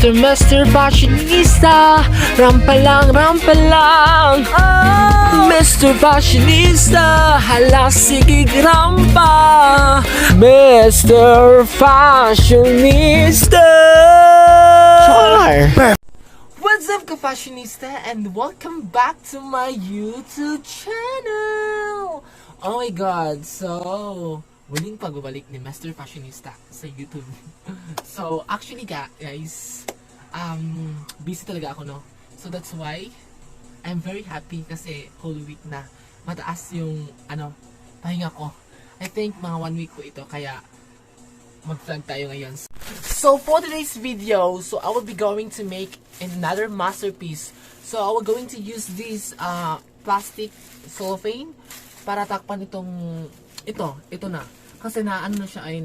Mr. Fashionista, rampa lang, rampa lang. Mr. Fashionista, hala sige rampa. Mr. Fashionista. What's up, ka-fashionista, and welcome back to my YouTube channel. Oh my God, so muling pagbabalik ni Mr. Fashionista sa YouTube. So actually guys, busy talaga ako, no? So that's why I'm very happy kasi whole week na mataas yung pahinga ko. I think mga 1 week ko ito, kaya mag-vlog tayo ngayon. So for today's video, so I will be going to make another masterpiece. So I will going to use this plastic cellophane para takpan itong ito na. Kasi na na siya ay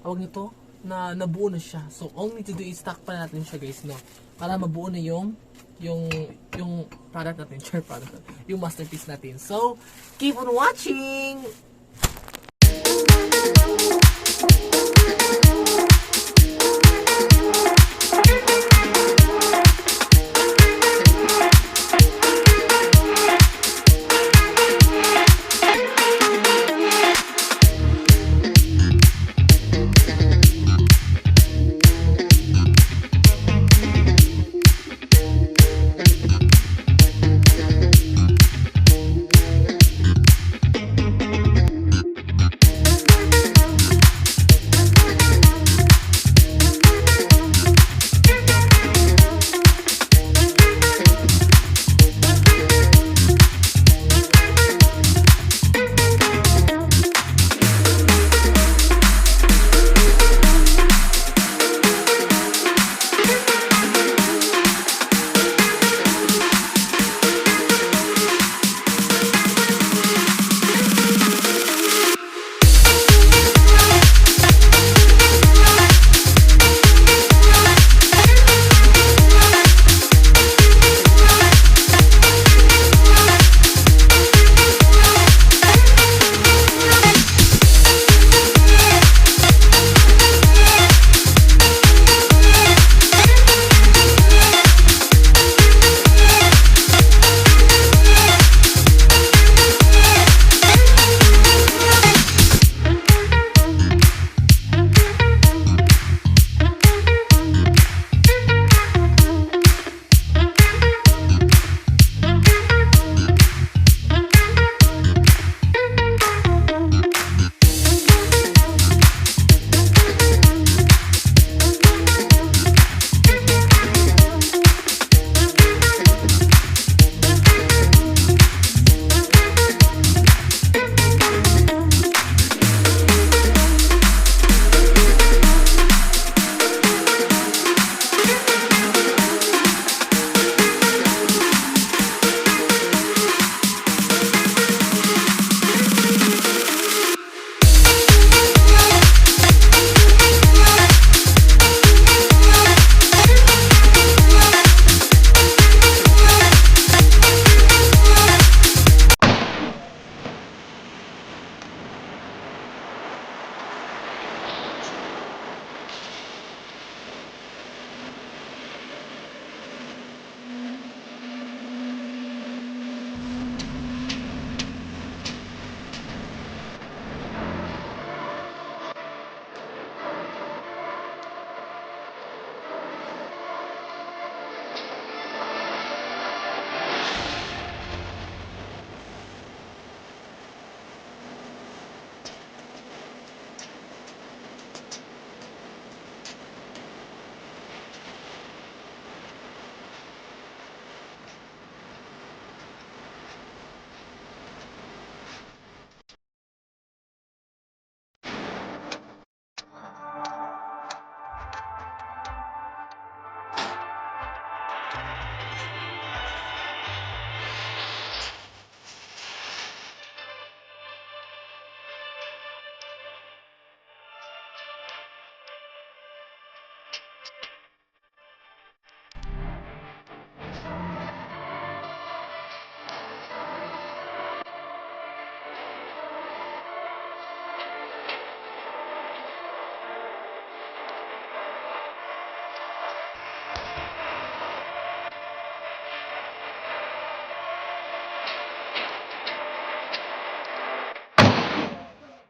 awag nito na nabuo na siya. So all we need to do is takpan natin siya, guys, no. Para mabuo na yung product natin, yung masterpiece natin. So keep on watching.